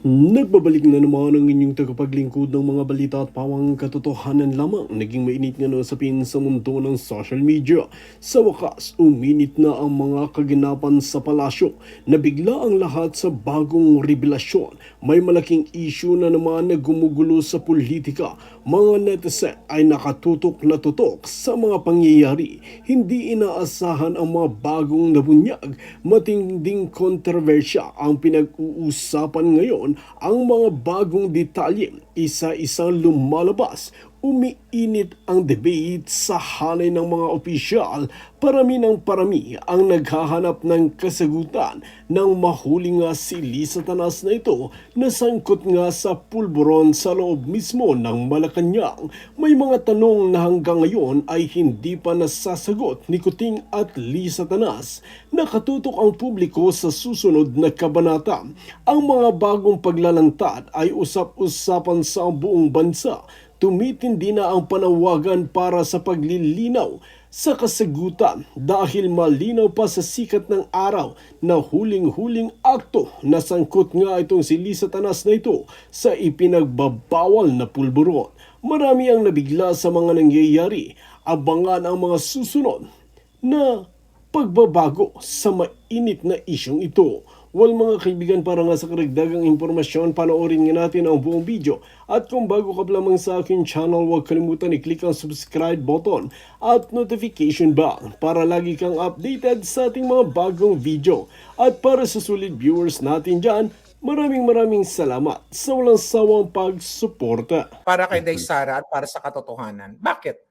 Nagbabalik na naman ang inyong tagapaglingkod ng mga balita at pawang katotohanan lamang. Naging mainit nga na usapin sa mundo ng social media. Sa wakas, uminit na ang mga kaganapan sa palasyo. Nabigla ang lahat sa bagong revelasyon. May malaking issue na naman na gumugulo sa politika. Mga netizen ay nakatutok na tutok sa mga pangyayari. Hindi inaasahan ang mga bagong nabunyag. Matinding kontrobersya ang pinag-uusapan ngayon. Ang mga bagong detalye, isa-isang lumalabas. Umiinit ang debate sa hanay ng mga opisyal. Parami ng parami ang naghahanap ng kasagutan ng mahuli nga si Lisa Tanas na ito na sangkot nga sa pulburon sa loob mismo ng Malacanang. May mga tanong na hanggang ngayon ay hindi pa nasasagot ni Kuting at Lisa Tanas. Nakatutok ang publiko sa susunod na kabanata. Ang mga bagong paglalantad ay usap-usapan sa buong bansa. Tumitindi na ang panawagan para sa paglilinaw sa kasagutan dahil malinaw pa sa sikat ng araw na huling-huling akto na sangkot nga itong si Lisa Tanas na ito sa ipinagbabawal na pulburon. Marami ang nabigla sa mga nangyayari. Abangan ang mga susunod na pagbabago sa mainit na isyong ito. Well mga kaibigan, para nga sa karagdagang impormasyon, panoorin nga natin ang buong video. At kung bago ka pa lamang sa aking channel, huwag kalimutan i-click ang subscribe button at notification bell para lagi kang updated sa ating mga bagong video. At para sa sulit viewers natin dyan, maraming salamat sa walang sawang pagsuporta. Para kay Day Sara at para sa katotohanan. Bakit?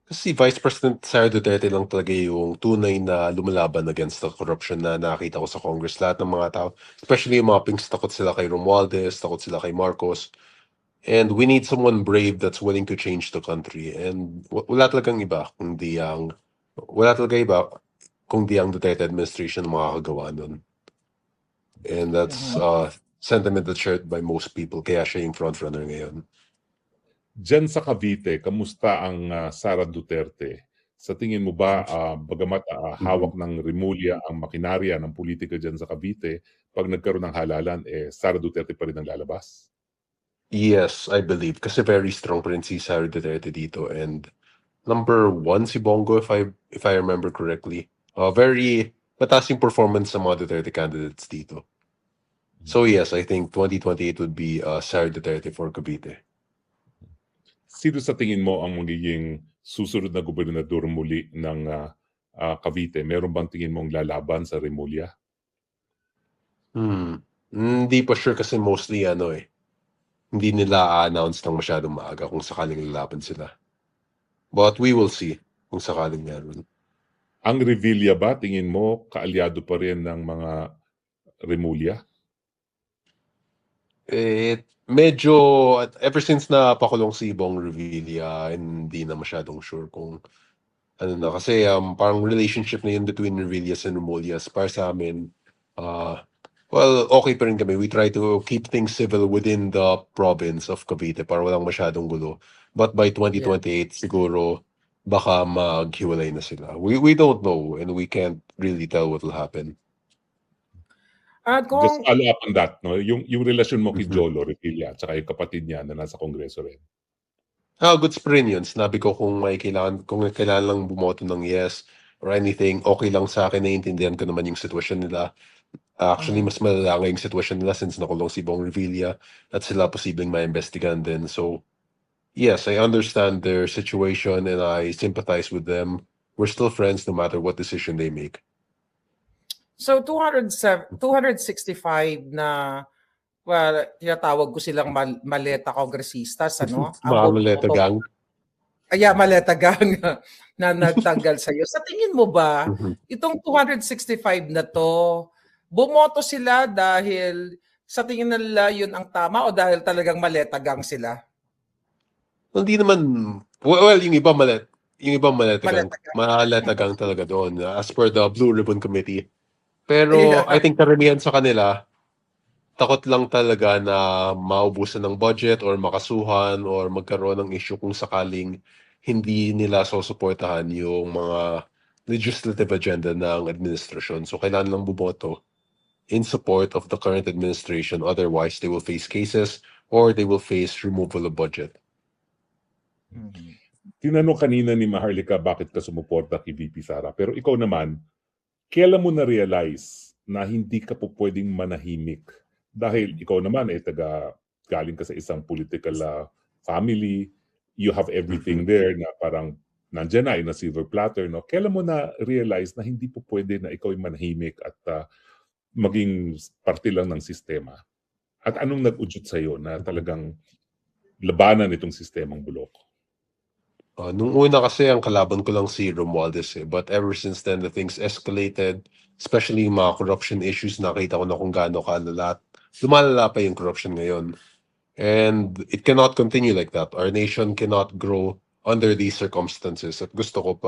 Kasi Vice President Sara Duterte lang talaga yung tunay na lumalaban against the corruption na nakita ko sa Congress. Lahat ng mga tao, especially yung mga Pinks, takot sila kay Romualdez, takot sila kay Marcos. And we need someone brave that's willing to change the country. And wala talagang iba kung di ang Duterte administration makakagawa nun. And that's sentiment that's shared by most people. Kaya siya yung frontrunner ngayon. Diyan sa Cavite, kamusta ang Sara Duterte? Sa tingin mo ba, bagamat hawak ng Rimulya ang makinarya ng politika diyan sa Cavite, pag nagkaroon ng halalan, Sara Duterte pa rin ang lalabas? Yes, I believe. Kasi very strong pa rin si Sara Duterte dito. And number 1 si Bongo, if I remember correctly. Very mataas yung performance sa mga Duterte candidates dito. So yes, I think 2028 would be Sara Duterte for Cavite. Sino sa tingin mo ang magiging susunod na gobernador muli ng Cavite? Meron bang tingin mong lalaban sa Rimulya? Hindi pa sure kasi mostly hindi nila announce ng masyadong maaga kung sakaling lalaban sila. But we will see kung sakaling meron. Ang Revilla ba, tingin mo, kaalyado pa rin ng mga Rimulya? Medyo, ever since na pakulong si Bong Revilla, hindi na masyadong sure kung ano na. Kasi parang relationship na yun between Revillas and Remulyas. Para sa amin, well, okay pa rin kami. We try to keep things civil within the province of Cavite para walang masyadong gulo. But by 2028, siguro, baka maghiwalay na sila. We don't know and we can't really tell what will happen. At Just kung follow up on that, no? Yung relasyon mo kay Jolo Revilla at saka yung kapatid niya na nasa Kongreso rin. Goods pa rin yun. Sinabi ko kung kailangan lang bumoto ng yes or anything, okay lang sa akin, naiintindihan ko naman yung sitwasyon nila. Actually, mas malala nga yung sitwasyon nila since nakulong si Bong Revilla at sila posibleng maimbestigahan din. So, yes, I understand their situation and I sympathize with them. We're still friends no matter what decision they make. so 265 na tinatawag ko silang maleta kongresistas, ano? Mga maleta gang. Maleta gang na nagtanggal sa iyo. Sa tingin mo ba, itong 265 na to, bumoto sila dahil sa tingin nila yun ang tama o dahil talagang maleta gang sila? Hindi naman, well, yung iba maleta gang talaga doon as per the Blue Ribbon Committee. Pero I think karamihan sa kanila, takot lang talaga na maubusan ng budget or makasuhan or magkaroon ng issue kung sakaling hindi nila susuportahan yung mga legislative agenda ng administrasyon. So kailangan lang bumoto in support of the current administration. Otherwise, they will face cases or they will face removal of budget. Tinanong kanina ni Maharlika bakit ka sumuporta kay VP Sara. Pero ikaw naman, kailan mo na-realize na hindi ka po pwedeng manahimik? Dahil ikaw naman galing ka sa isang political family, you have everything there na parang nandiyan na, in a silver platter. No? Kailan mo na-realize na hindi po pwede na ikaw ay manahimik at maging parte lang ng sistema? At anong nag-udyot sa'yo na talagang labanan itong sistemang bulok? Nung una kasi ang kalaban ko lang si Romualdez but ever since then the things escalated, especially yung mga corruption issues. Nakita ko na kung gaano kalala. Lumalala pa yung corruption ngayon. And it cannot continue like that. Our nation cannot grow under these circumstances. At gusto ko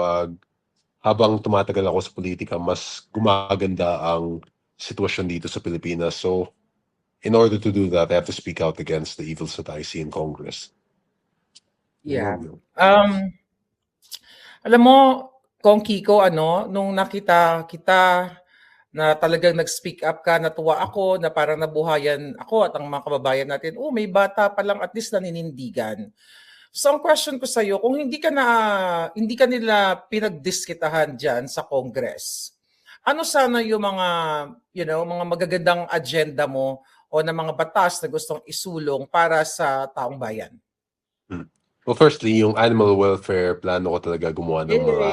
habang tumatagal ako sa politika, mas gumaganda ang sitwasyon dito sa Pilipinas. So, in order to do that, I have to speak out against the evils that I see in Congress. Yeah. Alam mo, Kong Kiko, nung nakita kita na talagang nag-speak up ka, natuwa ako na parang nabuhayan ako at ang mga kababayan natin, may bata pa lang at least naninindigan. So ang question ko sa iyo, kung hindi ka nila pinagdiskitahan diyan sa Congress, ano sana yung mga, mga magagandang agenda mo o na mga batas na gustong isulong para sa taong bayan? Well, firstly, yung animal welfare, plano ko talaga gumawa ng mga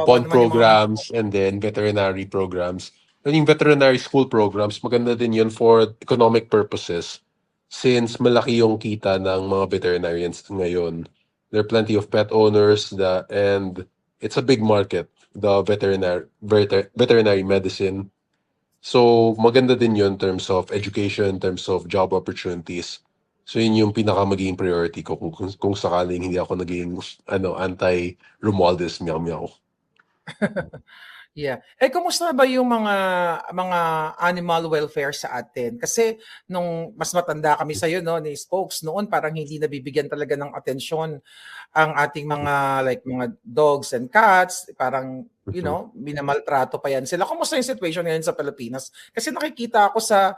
pond programs and then veterinary programs. And yung veterinary school programs, maganda din yun for economic purposes since malaki yung kita ng mga veterinarians ngayon. There are plenty of pet owners and it's a big market, the veterinary medicine. So maganda din yun in terms of education, in terms of job opportunities. So yun yung magiging priority ko kung sakaling hindi ako naging anti-Romualdez meow. Yeah. Kumusta ba yung mga animal welfare sa atin? Kasi nung mas matanda kami sa iyo ni Spokes, noon parang hindi nabibigyan talaga ng atensyon ang ating mga mga dogs and cats, parang minamaltrato pa yan sila. Kumusta yung situation ngayon sa Pilipinas? Kasi nakikita ako sa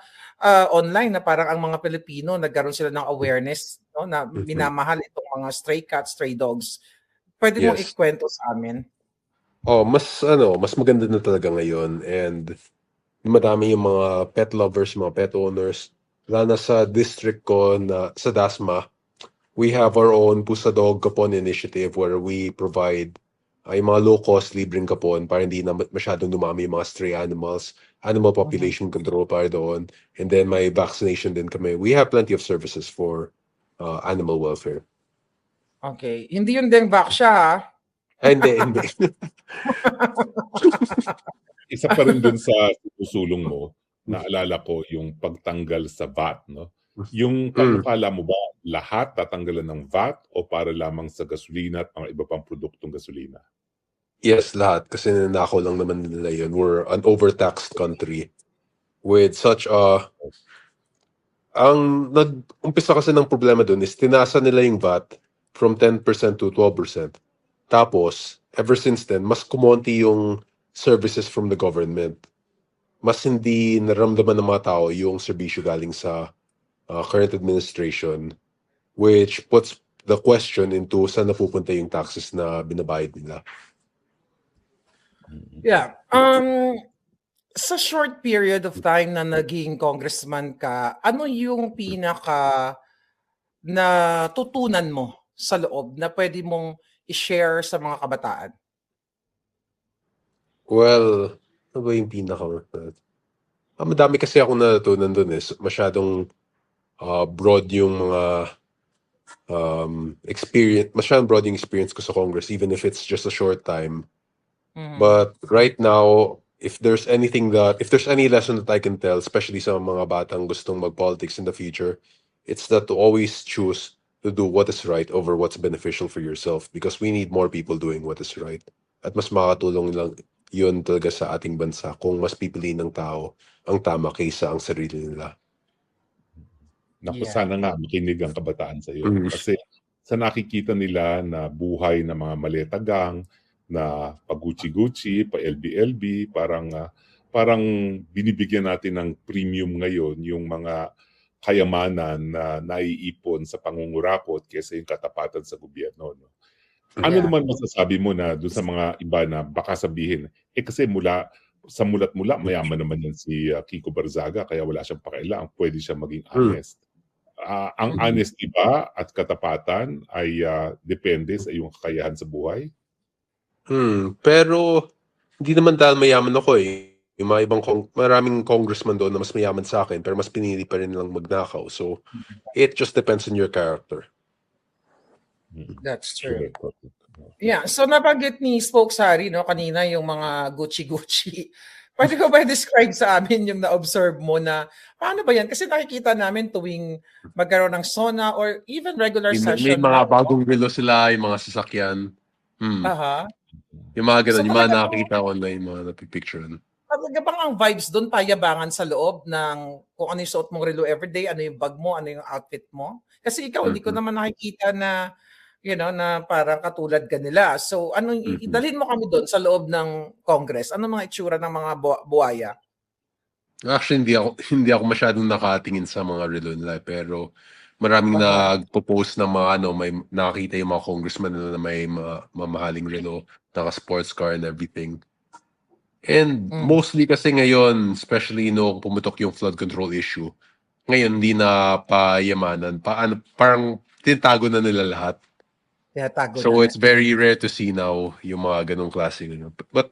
online na parang ang mga Pilipino nagkaroon sila ng awareness na minamahal itong mga stray cats, stray dogs. Pwede mong ikwento sa amin? Mas maganda na talaga ngayon and madami yung mga pet lovers, mga pet owners. Lalo na sa district ko na sa Dasma, we have our own Pusa Dog Kapon initiative where we provide yung mga low-cost libreng kapon para hindi na masyadong dumami yung mga stray animals, animal population control para doon, and then may vaccination din kami. We have plenty of services for animal welfare. Okay. Hindi yun Dengvac siya, ha? Hindi. Isa pa rin dun sa susulong mo, naalala ko yung pagtanggal sa VAT, no? Yung panukala mo ba, lahat tatanggalan ng VAT o para lamang sa gasolina at mga iba pang produktong gasolina? Yes, lahat. Kasi nanakaw lang naman nila yun. We're an overtaxed country with such ang nag-umpisa kasi ng problema dun is tinasa nila yung VAT from 10% to 12%. Tapos, ever since then, mas kumonti yung services from the government. Mas hindi naramdaman ng mga tao yung serbisyo galing sa current administration, which puts the question into saan napupunta yung taxes na binabayad nila. Yeah. Sa short period of time na naging congressman ka, ano yung pinaka natutunan mo sa loob na pwede mong i-share sa mga kabataan? Well, ano ba yung madami kasi ako natutunan dun masyadong broad yung mga experience, masyadong broad yung experience ko sa Congress even if it's just a short time. But right now, if there's any lesson that I can tell, especially sa mga batang gustong mag-politics in the future, it's that to always choose to do what is right over what's beneficial for yourself because we need more people doing what is right. At mas makatulong lang yun talaga sa ating bansa kung mas pipiliin ng tao ang tama kaysa ang sarili nila. Naku, sana nga makinig ang kabataan sa iyo. Kasi sa nakikita nila na buhay ng mga maletagang, na pag-Gucci-Gucci, pa-LB-LB, parang parang binibigyan natin ng premium ngayon yung mga kayamanan na naiipon sa pangungurakot kaysa yung katapatan sa gobyerno. No? Ano Yeah. naman masasabi mo na doon sa mga iba na baka sabihin, kasi sa mulat-mula, mayaman naman yan si Kiko Barzaga, kaya wala siyang pakialam, pwede siya maging honest. Ang honesty ba at katapatan ay depende sa iyong kakayahan sa buhay? Pero hindi naman dahil mayaman ako eh. Yung mga maraming congressman doon na mas mayaman sa akin pero mas pinili pa rin nilang magnakaw. So, it just depends on your character. That's true. Correct. Yeah, so nabanggit ni Spokes Harry no kanina yung mga Gucci. Pwede ko ba describe sa amin yung na-observe mo na paano ba yan? Kasi nakikita namin tuwing magkaroon ng SONA or even regular May session. mga bagong relo sila, yung mga sasakyan. Aha. Yung mga ganun, So, yung mga talaga nakakita online, yung mga napipicturean. Talaga bang ang vibes doon payabangan sa loob ng kung ano yung suot mong relo everyday, ano yung bag mo, ano yung outfit mo? Kasi ikaw, hindi ko naman nakikita na na parang katulad ka nila. So, idalhin mo kami doon sa loob ng Congress? Ano mga itsura ng mga buhaya? Actually, hindi ako masyadong nakatingin sa mga relo nila, pero maraming nagpo-post ng mga may nakakita yung mga congressman na may mamahaling relo, naka-sports car and everything. And mostly kasi ngayon, especially pumutok yung flood control issue, ngayon hindi na payamanan, parang tinatago na nila lahat. So it's very rare to see now yung mga ganong klase. But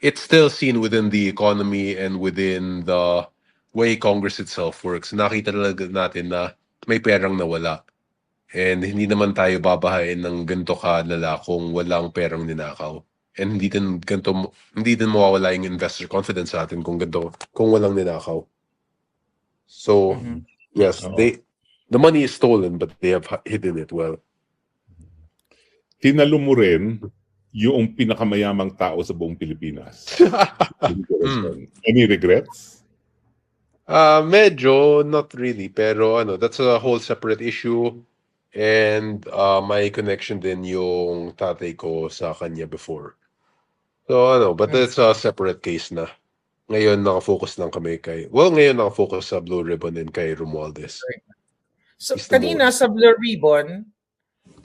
it's still seen within the economy and within the way Congress itself works. Nakita talaga natin na may perang nawala. And hindi naman tayo babahain ng ganito kalala kung walang perang ninakaw. And hindi din mawawala yung investor confidence sa atin kung walang ninakaw. So, yes, the money is stolen but they have hidden it well. Tinalo mo rin yung pinakamayamang tao sa buong Pilipinas. Any regrets? Medyo, not really. Pero that's a whole separate issue. And may connection din yung tatay ko sa kanya before. So but it's a separate case na. Ngayon nakafocus lang kami ngayon nakafocus sa Blue Ribbon and kay Romualdez. So kanina sa Blue Ribbon,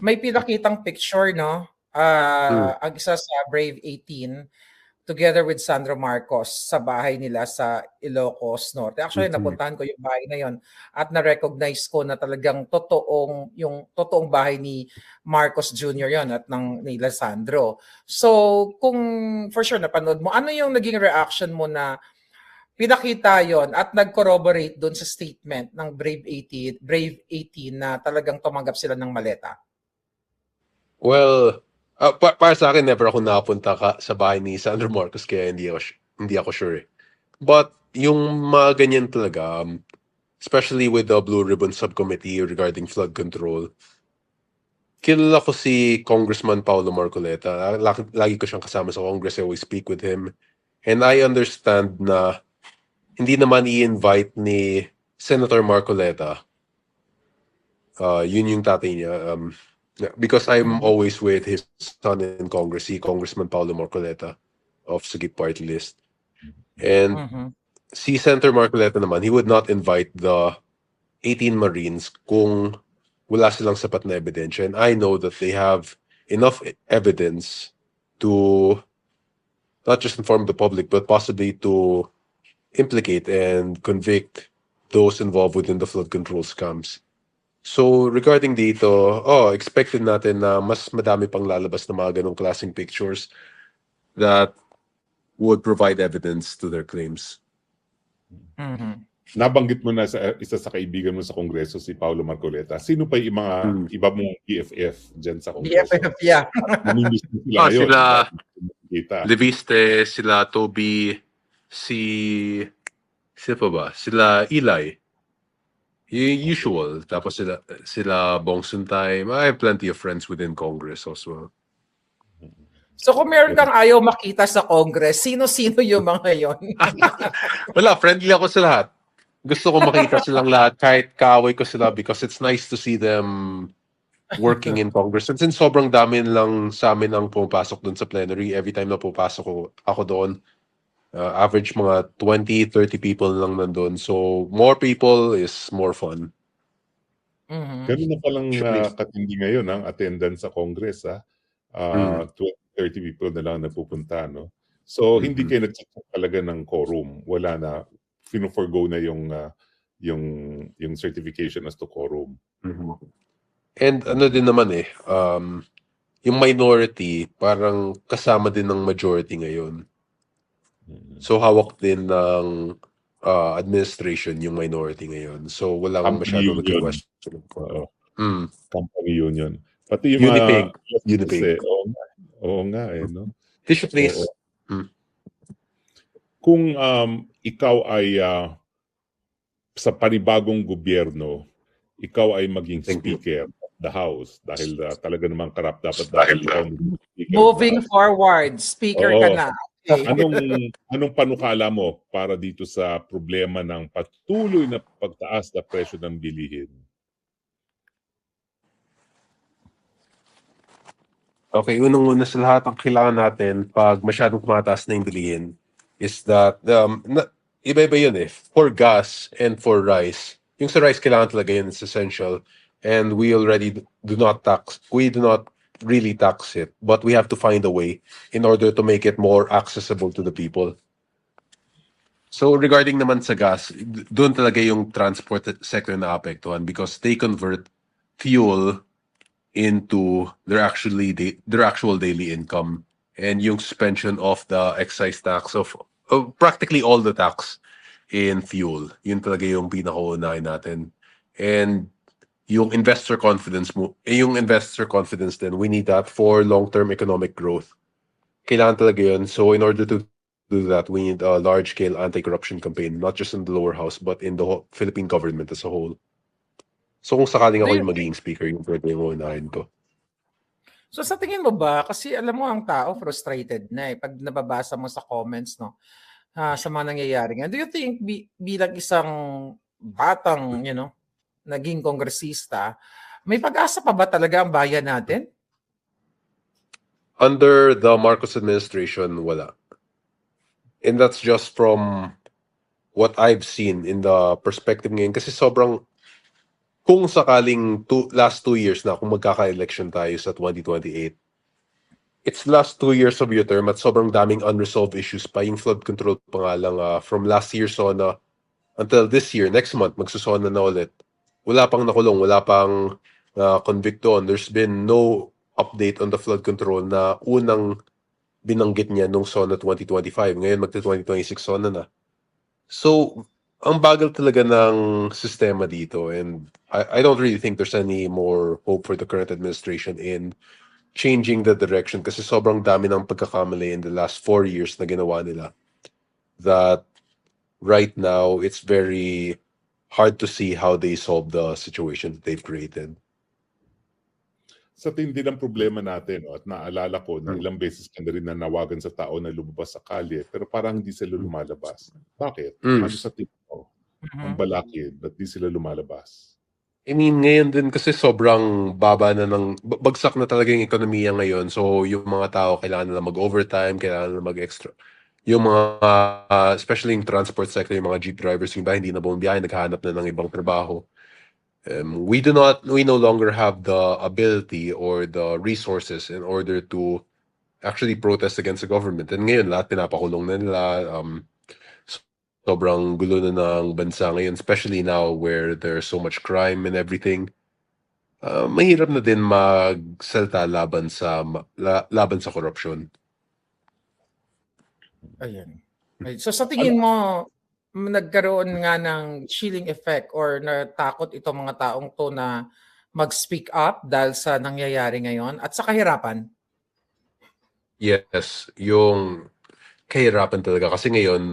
may pinakitang picture, no? Ang isa sa Brave 18 together with Sandro Marcos sa bahay nila sa Ilocos Norte. Actually, napuntahan ko yung bahay na yon at na-recognize ko na talagang totoong bahay ni Marcos Jr. yon at nila Sandro. So, kung for sure napanood mo, ano yung naging reaction mo na pinakita yon at nag-corroborate doon sa statement ng Brave 18 na talagang tumanggap sila ng maleta? Well, para sa akin, never ako nakapunta sa bahay ni Sandro Marcos kaya hindi ako sure. But yung mga ganyan talaga, especially with the Blue Ribbon Subcommittee regarding flood control, kilala ko si Congressman Paulo Marcoleta. Lagi ko siyang kasama sa Congress. I always speak with him. And I understand na hindi naman i-invite ni Senator Marcoleta. Yun yung tatay niya. Because I'm always with his son in Congress, si Congressman Paulo Marcoleta of Sugip Party List. And si Senator Marcoleta naman, he would not invite the 18 Marines kung wala silang sapat na ebidensya. And I know that they have enough evidence to not just inform the public, but possibly to implicate and convict those involved within the flood control scams. So regarding dito, expected natin na mas madami pang lalabas na mga ganong klaseng pictures that would provide evidence to their claims. Nabanggit mo na sa isa sa kaibigan mo sa Kongreso, si Paulo Marcoleta. Sino pa yung mga iba mong BFF dyan sa Kongreso? BFF, yeah. Sila Leviste, sila Toby, sila pa ba? Sila Eli. Usual. Tapos sila Bong Suntay. I have plenty of friends within Congress as well. So kung meron kang ayaw makita sa Congress, sino-sino yung mga yon? Wala, friendly ako sa lahat. Gusto ko makita silang lahat kahit kaaway ko sila because it's nice to see them working in Congress. And since sobrang dami lang sa amin ang pumapasok doon sa plenary, every time na pupasok ako doon, Average mga 20-30 people lang nandun. So, more people is more fun. Mhm. Ganun na palang Surely. katindi ngayon ang attendance sa Congress, ha? 20-30 people na lang napupunta, no? So, hindi kayo nagche-check talaga ng quorum. Wala na. Fino-forgo na yung certification as to quorum. Mhm. And ano din naman yung minority parang kasama din ng majority ngayon. So hawak din ng administration yung minority ngayon. So wala kang Company masyadong union. nag-question. Oo. Mm. Company union. Pati yung Unipig. mga Unipig. Oo nga no? Tissue please. Oo. Kung ikaw ay sa panibagong gobyerno, ikaw ay maging Thank you. speaker of the house dahil talaga namang dapat ikaw maging speaker of the Moving house. forward, speaker ka Oo. na. Okay. Anong panukala mo para dito sa problema ng patuloy na pagtaas na presyo ng bilihin? Okay, unang-una sa lahat, ang kailangan natin pag masyadong tumataas na yung bilihin is that, iba-iba yun for gas and for rice. Yung sa rice, kailangan talaga yun, it's essential. And we already do not really tax it, but we have to find a way in order to make it more accessible to the people. So regarding naman sa gas, doon talaga yung transport sector na apektuhan because they convert fuel into their actual daily income, and yung suspension of the excise tax of practically all the tax in fuel, yun talaga yung pinakaunahin natin. And yung investor confidence din, we need that for long-term economic growth. Kailangan talaga yun. So in order to do that, we need a large-scale anti-corruption campaign, not just in the lower house, but in the Philippine government as a whole. So kung sakaling ako yung magiging speaker, yung pwede yung unahin ko. So sa tingin mo ba, kasi alam mo ang tao frustrated na pag nababasa mo sa comments sa mga nangyayari ngayon. Do you think bilang isang batang, naging kongresista, may pag-asa pa ba talaga ang bayan natin? Under the Marcos administration, wala. And that's just from what I've seen in the perspective ngayon. Kasi kung sakaling last 2 years na, kung magkaka-election tayo sa 2028, it's last 2 years of your term at sobrang daming unresolved issues pa. Yung flood control pa nga lang, from last year SONA until this year, next month, magsusona na ulit. Wala pang nakulong, wala pang convict on. There's been no update on the flood control na unang binanggit niya nung SONA 2025. Ngayon magta-2026 SONA na. So, ang bagal talaga ng sistema dito, and I don't really think there's any more hope for the current administration in changing the direction kasi sobrang dami ng pagkakamali in the last 4 years na ginawa nila that right now it's very hard to see how they solve the situation that they've created. Sa tindi ng problema natin, at naalala ko na ilang beses ka na rin nanawagan sa tao na lumabas sa kalye, pero parang hindi sila lumalabas. Bakit? Ano sa tingin mo? Ang balakid, ba't di sila lumalabas? I mean, ngayon din kasi sobrang baba na bagsak na talaga yung ekonomiya ngayon. So, yung mga tao kailangan nila mag-overtime, kailangan nila mag-extra. Yung mga, especially yung transport sector, yung mga jeep drivers, yung ba hindi na bumibiyahe, naghahanap na ng ibang trabaho. We no longer have the ability or the resources in order to actually protest against the government. And ngayon, lahat pinapakulong na nila. Sobrang gulo na ng bansa ngayon, especially now where there's so much crime and everything. Mahirap na din magsalta laban sa korupsyon. Ayan. So sa tingin mo, nagkaroon nga ng chilling effect or natakot itong mga taong to na mag-speak up dahil sa nangyayari ngayon at sa kahirapan? Yes, yung kahirapan talaga. Kasi ngayon,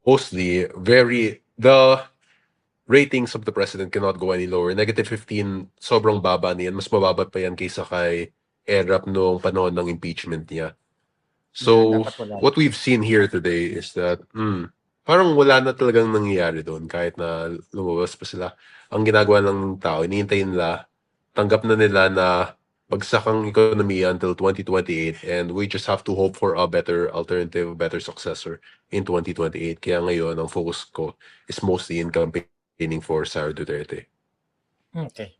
mostly, the ratings of the president cannot go any lower. -15, sobrang baba niyan. Mas mababa pa yan kaysa kay ERAP noong panahon ng impeachment niya. So, what we've seen here today is that parang wala na talagang nangyayari doon kahit na lumabas pa sila. Ang ginagawa ng tao, iniintay nila, tanggap na nila na bagsak ang ekonomiya until 2028 and we just have to hope for a better alternative, better successor in 2028. Kaya ngayon, ang focus ko is mostly in campaigning for Sara Duterte. Okay.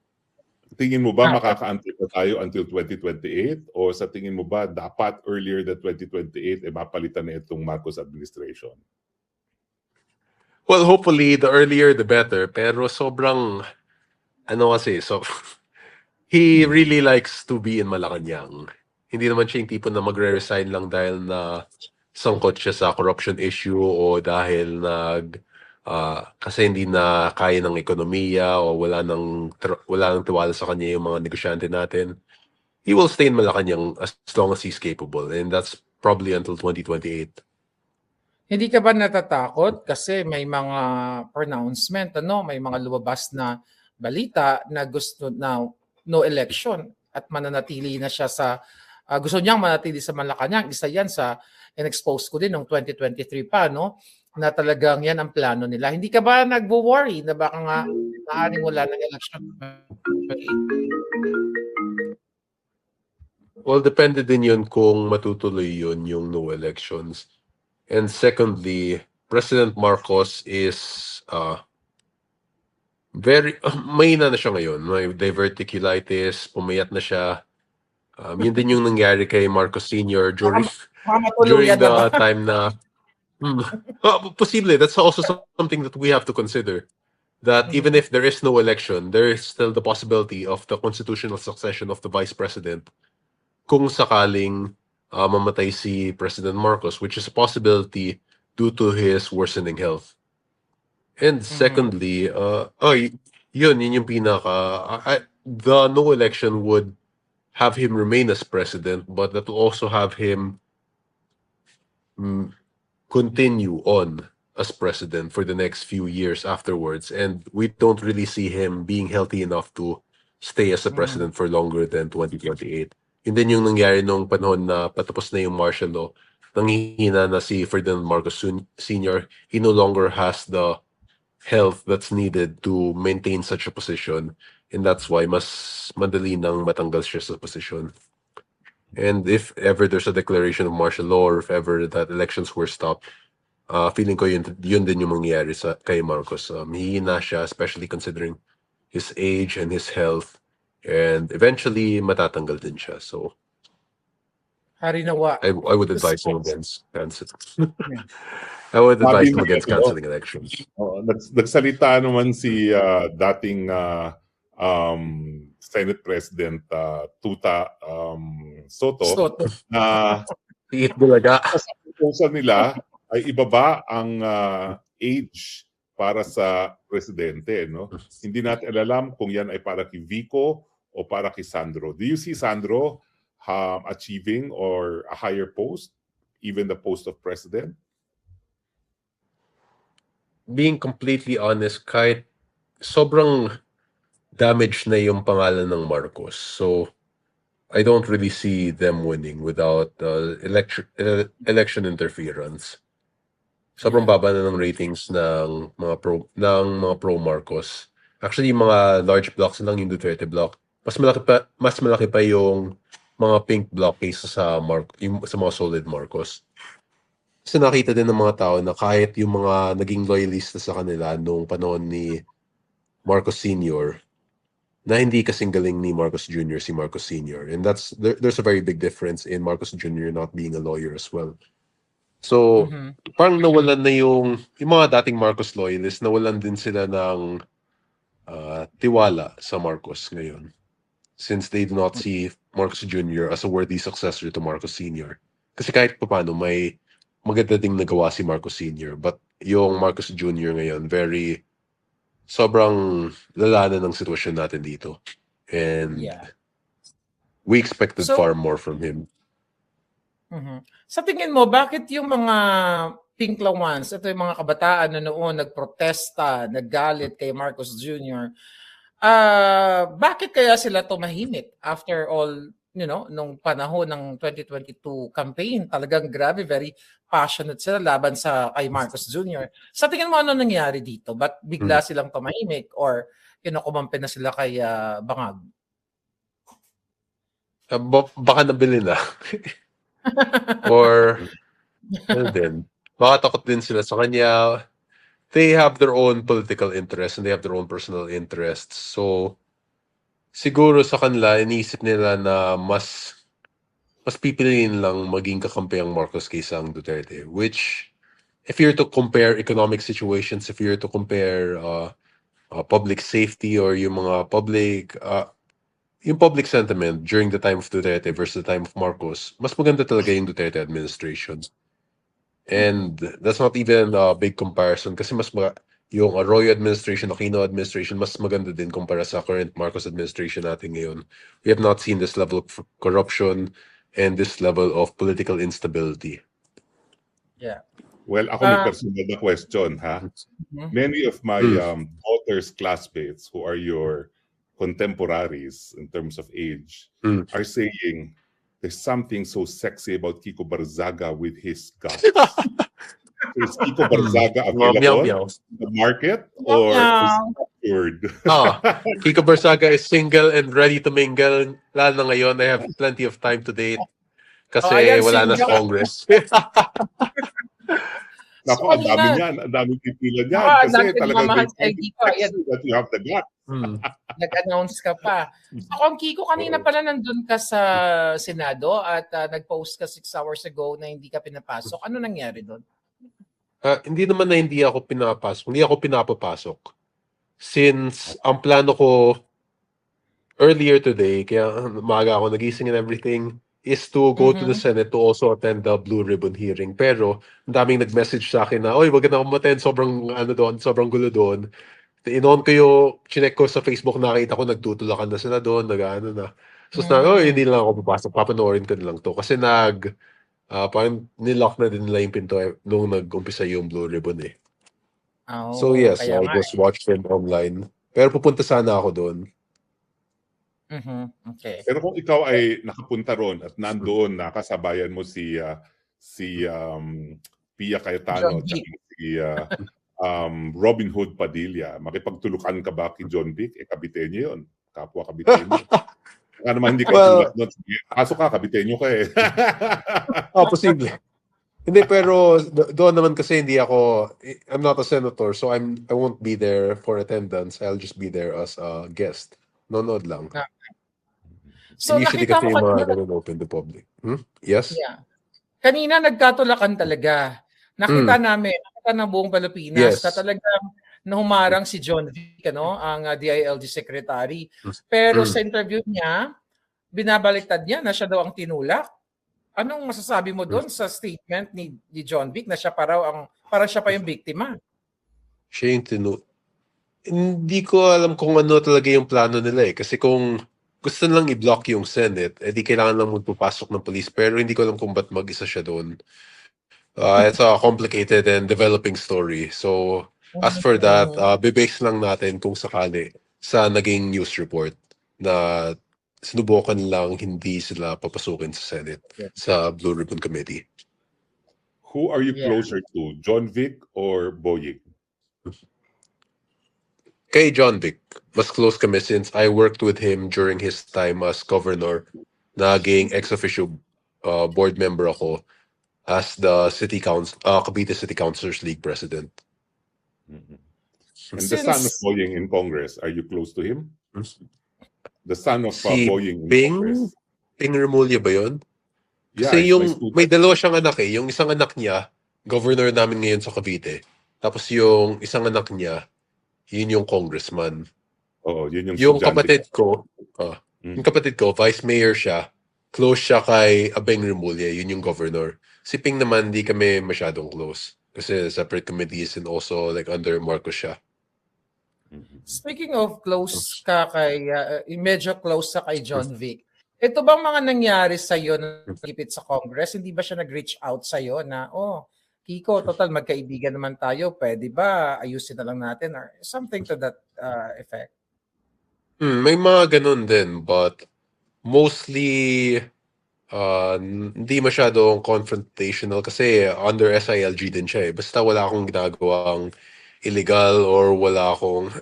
Tingin mo ba Ah, makakaantay pa tayo until 2028 o sa tingin mo ba dapat earlier than 2028 mapalitan na itong Marcos administration? Well, hopefully, the earlier the better. Pero sobrang, so he really likes to be in Malacanang. Hindi naman siya yung tipo na magre-resign lang dahil na sangkot siya sa corruption issue o dahil kasi hindi na kaya ng ekonomiya o wala nang tiwala sa kanya yung mga negosyante natin. He will stay in Malacanang as long as he's capable, and that's probably until 2028. hindi ka ba natatakot kasi may mga pronouncement, may mga lumabas na balita na gusto na no election at mananatili na siya sa gusto niyang manatili sa Malacanang. Isa yan sa in-expose ko din noong 2023 pa, na talagang yan ang plano nila. Hindi ka ba nagwo-worry na baka nga maaaring wala ng election? Well, depende din yun kung matutuloy yun yung no elections. And secondly, President Marcos is mahina na siya ngayon. May diverticulitis, pumayat na siya. Yun din yung nangyari kay Marcos Sr. during Matuluyan the na ba? time na posible. That's also something that we have to consider. That even if there is no election, there is still the possibility of the constitutional succession of the vice president kung sakaling mamatay si President Marcos, which is a possibility due to his worsening health. And secondly, yun yung pinaka, the no election would have him remain as president, but that will also have him continue on as president for the next few years afterwards. And we don't really see him being healthy enough to stay as a president for longer than 2028. Yun din yung nangyari nung panahon na patapos na yung martial law. Nanghihina na si Ferdinand Marcos Sr. He no longer has the health that's needed to maintain such a position. And that's why mas madali nang matanggal siya sa position. And if ever there's a declaration of martial law or if ever that elections were stopped, feeling ko yun din yung mangyayari kay Marcos. Hihina siya, especially considering his age and his health. And eventually, matatanggal din siya. So, Harinawa. I would advise him against canceling. I would advise him against canceling elections. Nagsalita naman si dating Senate President Tuta Soto na sa proposal nila ay ibaba ang age para sa presidente, no? Hindi natin alam kung yan ay para kay Vico o para kay Sandro. Do you see Sandro achieving or a higher post, even the post of president? Being completely honest, kahit sobrang damaged na yung pangalan ng Marcos. So, I don't really see them winning without election interference. Sobrang baba na ng ratings ng mga pro Marcos. Actually, yung mga large blocks lang yung Duterte block. Mas malaki pa yung mga pink block kaysa sa mga solid Marcos. Kasi nakita din ng mga tao na kahit yung mga naging loyalista sa kanila nung panahon ni Marcos Sr., na hindi kasing galing ni Marcos Jr. si Marcos Sr. And there's a very big difference in Marcos Jr. not being a lawyer as well. So, parang nawalan na yung mga dating Marcos loyalists, nawalan din sila ng tiwala sa Marcos ngayon. Since they do not see Marcos Jr. as a worthy successor to Marcos Sr. Kasi kahit paano may maganda ding nagawa si Marcos Sr. But yung Marcos Jr. ngayon, sobrang lala na ng sitwasyon natin dito. And we expected far more from him. Sa tingin mo, bakit yung mga pink ones, ito yung mga kabataan na noon nagprotesta, naggalit kay Marcos Jr., bakit kaya sila tumahimik after all, nung panahon ng 2022 campaign? Talagang grabe, very passionate sila laban sa kay Marcos Jr. Sa tingin mo, ano nangyari dito? Ba't bigla silang tumahimik or kumampi na sila kay Bangag? Baka nabili na. Or, ano din, baka takot din sila sa kanya. They have their own political interests and they have their own personal interests. So, siguro sa kanila, iniisip nila na mas pipiliin lang maging kakampi ang Marcos kaysa ang Duterte. Which, if you're to compare economic situations, if you're to compare public safety or yung mga public sentiment during the time of Duterte versus the time of Marcos, mas maganda talaga yung Duterte administration. And that's not even a big comparison kasi yung Arroyo administration, Aquino administration, mas maganda din kumpara sa current Marcos administration natin ngayon. We have not seen this level of corruption and this level of political instability. Yeah. Well, ako may personal na question, ha? Many of my daughter's classmates who are your contemporaries in terms of age are saying there's something so sexy about Kiko Barzaga with his guts. So is Kiko Barzaga available in the market or is it secured? Kiko Barzaga is single and ready to mingle. Lalo na ngayon, I have plenty of time to date kasi wala na sa Congress. Naku, ang dami niyan. Ang daming pipila niyan. Kasi talagang that you have the guts. Nag-announce ka pa. So, kung Kiko, kanina pala nandun ka sa Senado at nag-post ka 6 hours ago na hindi ka pinapasok. Ano nangyari doon? Hindi naman na hindi ako pinapasok. Hindi ako pinapapasok. Since ang plano ko earlier today, kaya maaga ako nagising and everything, is to go to the Senate to also attend the Blue Ribbon hearing. Pero ang daming nag-message sa akin na, oy, wag na akong attend, sobrang gulo doon. Inon ko yung, chinek ko sa Facebook, nakita ko nagtutulakan na sila doon, nag-ano na. So, hindi na lang ako papasok, papanoorin ko na lang to. Kasi parang nilock na din nila yung pinto nung nag-umpisa yung Blue Ribbon eh. So yes, I just watched them online. Pero pupunta sana ako doon. Okay. Pero kung ikaw ay nakapunta ron at nandoon nakasabayan mo si Pia Cayetano at si Robin Hood Padilla, makipagtulukan ka ba kay John Vic? Kabitenyo yun. Kapwa kabitenyo. Kaya naman hindi ka doon. Kaso ka, kabitenyo ka eh. Posible. Hindi, pero doon naman kasi I'm not a senator, so I won't be there for attendance. I'll just be there as a guest. Nonood lang. So usually nakita kasi mo mga ganun open to public. Yes? Yeah. Kanina nagkatulakan talaga. Nakita ng buong Pilipinas na talagang nahumarang si John Vic, ang DILG secretary. Pero sa interview niya, binabaliktad niya na siya daw ang tinulak. Anong masasabi mo doon sa statement ni John Vic na siya para siya pa yung biktima? Siya yung Hindi ko alam kung ano talaga yung plano nila eh. Kasi kung gusto lang i-block yung Senate, di kailangan lang magpapasok ng police. Pero hindi ko alam kung ba't mag-isa siya doon. It's a complicated and developing story. So, as for that, bibase lang natin kung sakali sa naging news report na sinubukan lang hindi sila papasukin sa Senate, sa Blue Ribbon Committee. Who are you closer to, John Vic or Boying? Kay John Vic, mas close kami since I worked with him during his time as governor. Naging ex-officio board member ako as the Cavite City Councilors League president. And the son of Boying in Congress, are you close to him? The son of Boying in Congress. Ping Remulla ba yun? Yeah, kasi may dalawa siyang anak eh. Yung isang anak niya, governor namin ngayon sa Cavite. Tapos yung isang anak niya, yun yung congressman. Yun yung kapatid ko, yung kapatid ko, vice mayor siya. Close siya kay Abeng Remulla, yun yung governor. Si Ping naman, di kami masyadong close. Kasi separate committees and also like under Marcos siya. Speaking of close ka kay, medyo close sa kay John Vic, ito bang mga nangyari sa'yo na nagipit sa Congress? Hindi ba siya nag-reach out sa'yo na, Kiko, total magkaibigan naman tayo, pwede ba ayusin na lang natin or something to that effect? May mga ganun din, but mostly hindi masyadong confrontational kasi under SILG din siya eh. Basta wala akong ginagawang illegal or wala akong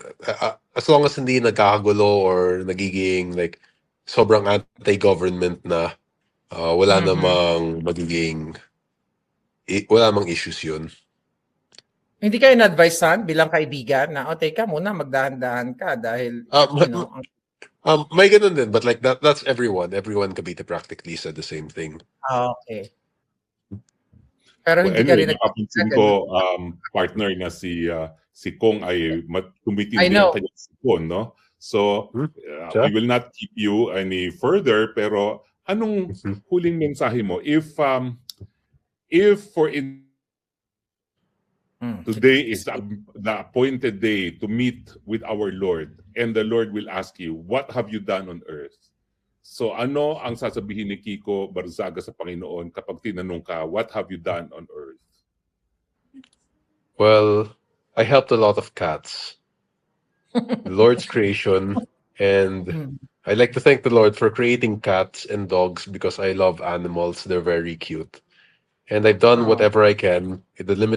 as long as hindi nagkakagulo or nagiging like sobrang anti-government na wala Mhm. namang magiging wala namang issues yun. Hindi kayo na-advise son bilang kaibigan na, teka muna, magdahan-dahan ka dahil, you know, May ganun din, but like that's everyone. Everyone Cavite practically said the same thing. okay. Pero Well, hindi ka anyway, rin napapansin ko, partner na si Kong ay tumitindi I know. ang kanyang sipon, no? So, Siya? we will not keep you any further, pero anong huling mensahe mo? If for today is the appointed day to meet with our Lord, and the Lord will ask you, what have you done on earth? So ano ang sasabihin ni Kiko Barzaga sa Panginoon kapag tinanong ka, what have you done on earth? Well, I helped a lot of cats. The Lord's creation, and I'd like to thank the Lord for creating cats and dogs because I love animals. They're very cute. And I've done whatever I can in the limit